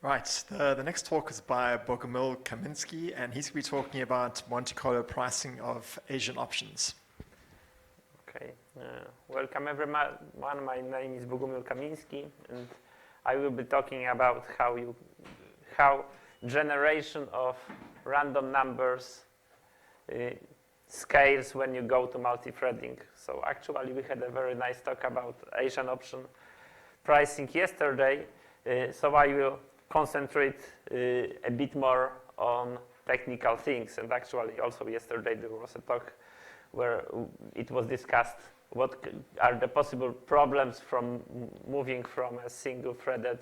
Right, the next talk is by Kamiński, and he's going to be talking about Monte Carlo pricing of Asian options. Okay, welcome everyone. My name is Kamiński, and I will be talking about how generation of random numbers scales when you go to multi-threading. So actually, we had a very nice talk about Asian option pricing yesterday. So I will concentrate a bit more on technical things. And actually, also yesterday there was a talk where it was discussed what are the possible problems from moving from a single-threaded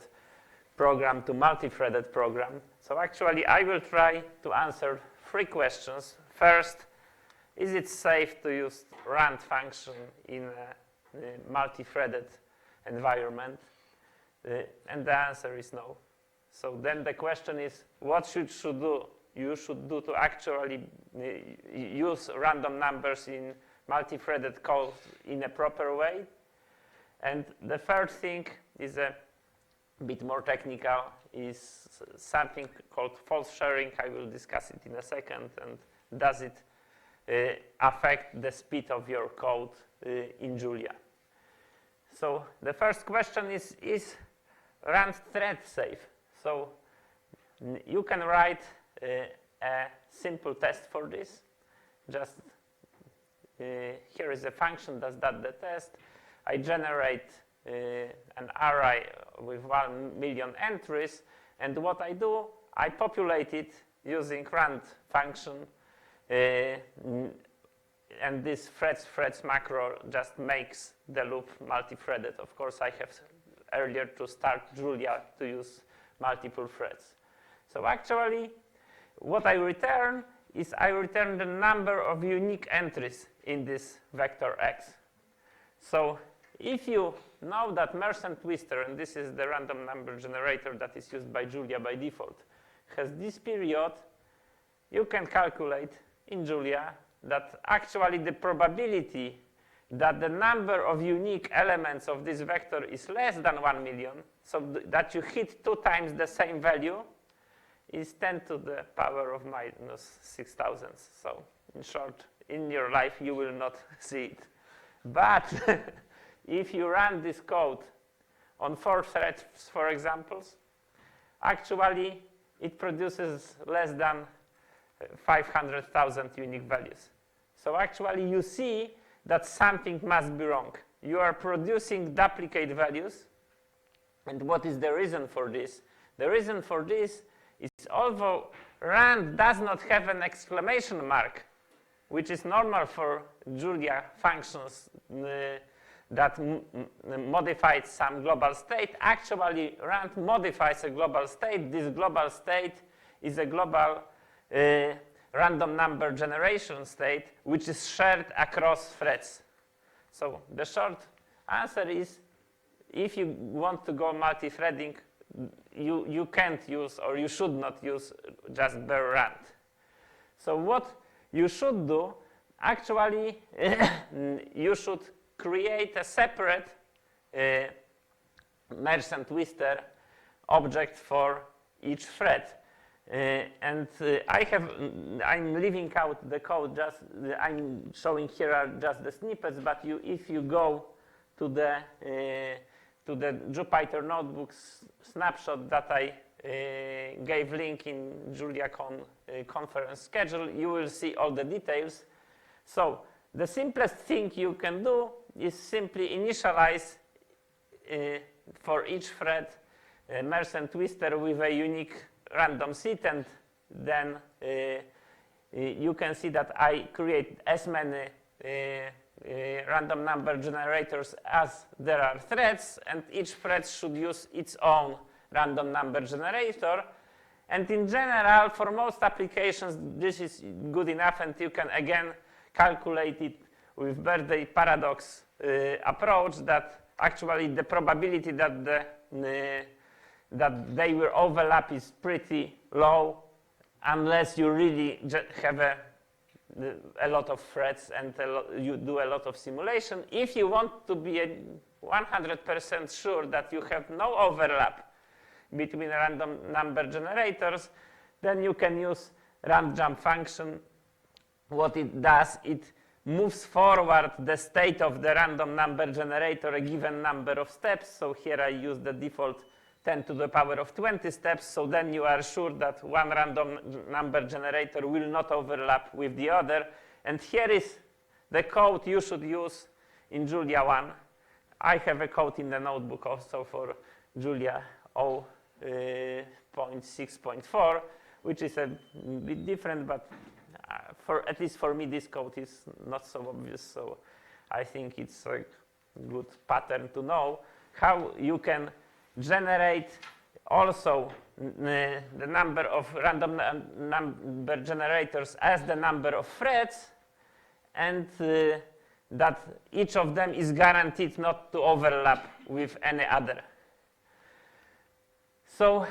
program to multi-threaded program. So actually, I will try to answer 3 questions. First, is it safe to use rand function in a multi-threaded environment? And the answer is no. So then the question is, what you should do to actually use random numbers in multi-threaded code in a proper way? And the third thing is a bit more technical, is something called false sharing. I will discuss it in a second. And does it affect the speed of your code in Julia? So the first question is rand thread safe? So you can write a simple test for this. Just here is a function that does the test. I generate an array with 1 million entries, and what I do, I populate it using rand function, and this threads macro just makes the loop multi-threaded. Of course, I have earlier to start Julia to use multiple threads. So actually, what I return is I return the number of unique entries in this vector x. So if you know that Mersenne twister, and this is the random number generator that is used by Julia by default, has this period, you can calculate in Julia that actually the probability that the number of unique elements of this vector is less than 1 million, so that you hit 2 times the same value, is 10 to the power of minus 6,000. So in short, in your life, you will not see it. But if you run this code on 4 threads, for example, actually it produces less than 500,000 unique values. So actually you see that something must be wrong. You are producing duplicate values. And what is the reason for this? The reason for this is although rand does not have an exclamation mark, which is normal for Julia functions that modified some global state, actually rand modifies a global state. This global state is a global random number generation state, which is shared across threads. So the short answer is, if you want to go multi-threading, you can't use, or you should not use, just bare rand. So what you should do, actually, you should create a separate Mersenne twister object for each thread. I'm leaving out the code, I'm showing here are just the snippets, but if you go to the Jupyter Notebooks snapshot that I gave link in JuliaCon conference schedule, you will see all the details. So the simplest thing you can do is simply initialize for each thread Mersenne twister with a unique random seed, and then you can see that I create as many random number generators as there are threads, and each thread should use its own random number generator. And in general, for most applications, this is good enough, and you can again calculate it with birthday paradox approach, that actually the probability that that they will overlap is pretty low, unless you really have a lot of threads and you do a lot of simulation. If you want to be 100% sure that you have no overlap between random number generators, then you can use ramjump function. What it does, it moves forward the state of the random number generator a given number of steps. So here I use the default 10 to the power of 20 steps. So then you are sure that one random number generator will not overlap with the other. And here is the code you should use in JuliaCon. I have a code in the notebook also for Julia 0.6.4, which is a bit different, but at least for me, this code is not so obvious. So I think it's a good pattern to know how you can generate also the number of random number generators as the number of threads, and that each of them is guaranteed not to overlap with any other. So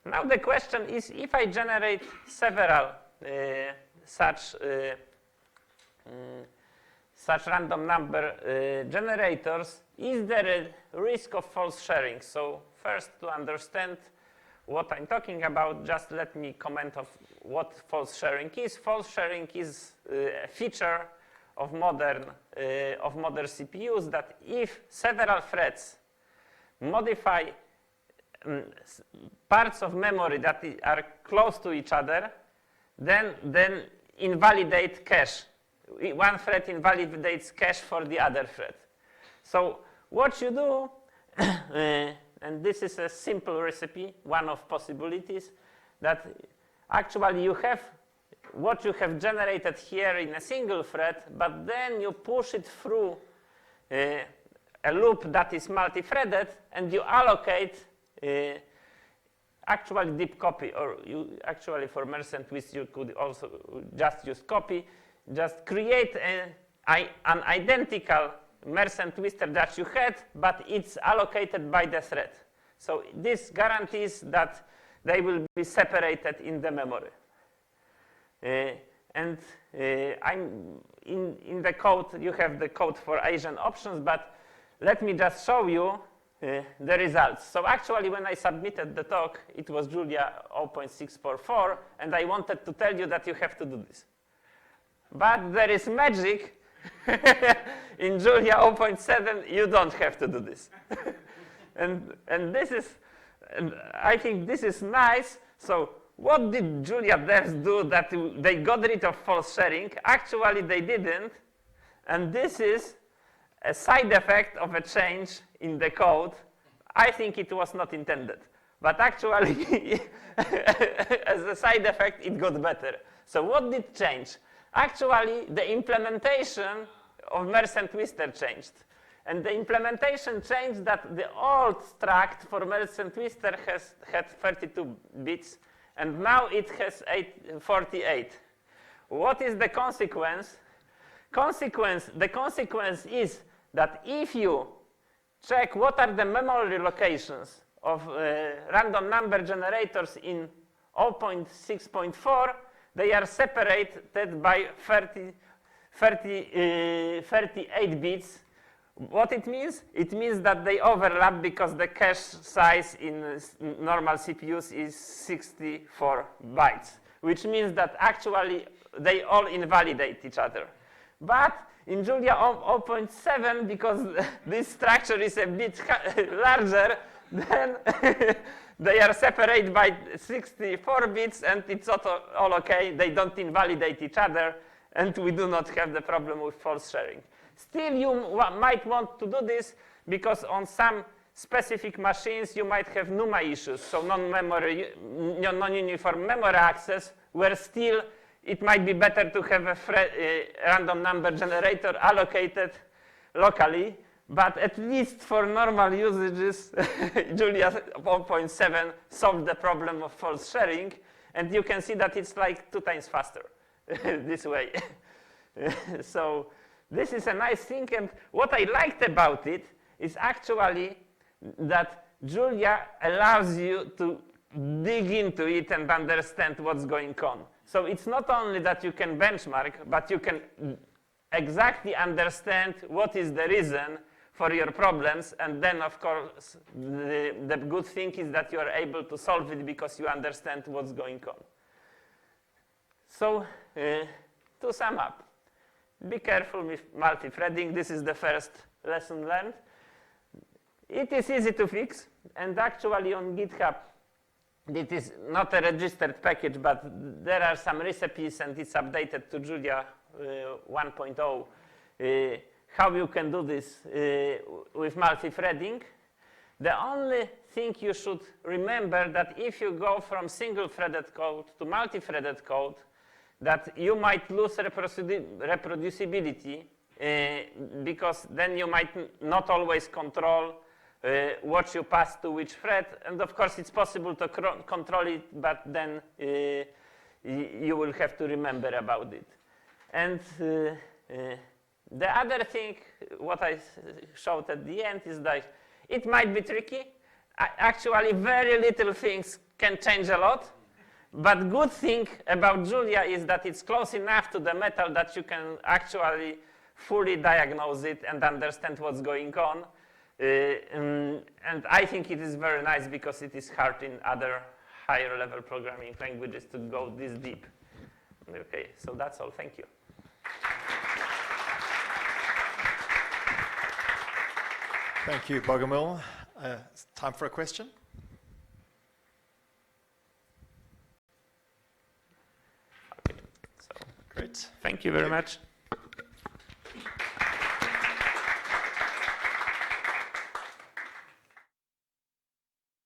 now the question is, if I generate several such random number generators, is there a risk of false sharing? So first, to understand what I'm talking about, just let me comment on what false sharing is. False sharing is a feature of modern CPUs that if several threads modify parts of memory that are close to each other, then invalidate cache. One thread invalidates cache for the other thread. So what you do, and this is a simple recipe, one of possibilities, that actually you have what you have generated here in a single thread, but then you push it through a loop that is multi-threaded, and you allocate actually deep copy, or you actually for merge and twist you could also just use copy, just create an identical merge and twister that you had, but it's allocated by the thread. So this guarantees that they will be separated in the memory. I'm in the code, you have the code for Asian options, but let me just show you the results. So actually, when I submitted the talk, it was Julia 0.644, and I wanted to tell you that you have to do this. But there is magic. In Julia 0.7, you don't have to do this. and this is, and I think this is nice. So what did Julia devs do that they got rid of false sharing? Actually, they didn't. And this is a side effect of a change in the code. I think it was not intended. But actually, as a side effect, it got better. So what did change? Actually, the implementation of merge and twister changed. And the implementation changed that the old struct for merge and twister had 32 bits, and now it has 48. What is the consequence? The consequence is that if you check what are the memory locations of random number generators in 0.6.4, they are separated by 38 bits. What it means? It means that they overlap because the cache size in normal CPUs is 64 bytes, which means that actually they all invalidate each other. But in Julia 0.7, because this structure is a bit larger, then they are separated by 64 bits, and it's all okay. They don't invalidate each other, and we do not have the problem with false sharing. Still, you might want to do this because on some specific machines you might have NUMA issues, so non-uniform memory access, where still it might be better to have a random number generator allocated locally. But at least for normal usages, Julia 1.7 solved the problem of false sharing. And you can see that it's like 2 times faster this way. So this is a nice thing. And what I liked about it is actually that Julia allows you to dig into it and understand what's going on. So it's not only that you can benchmark, but you can exactly understand what is the reason for your problems, and then of course the good thing is that you are able to solve it because you understand what's going on. So to sum up, be careful with multi-threading. This is the first lesson learned. It is easy to fix, and actually on GitHub it is not a registered package, but there are some recipes and it's updated to Julia 1.0. How you can do this with multi-threading. The only thing you should remember that if you go from single-threaded code to multi-threaded code, that you might lose reproducibility because then you might not always control what you pass to which thread. And of course, it's possible to control it, but then you will have to remember about it. And the other thing, what I showed at the end, is that it might be tricky. Actually, very little things can change a lot. But good thing about Julia is that it's close enough to the metal that you can actually fully diagnose it and understand what's going on. And I think it is very nice because it is hard in other higher level programming languages to go this deep. Okay, so that's all. Thank you. Thank you, Bogomil. It's time for a question. Okay, so Great. thank you very much.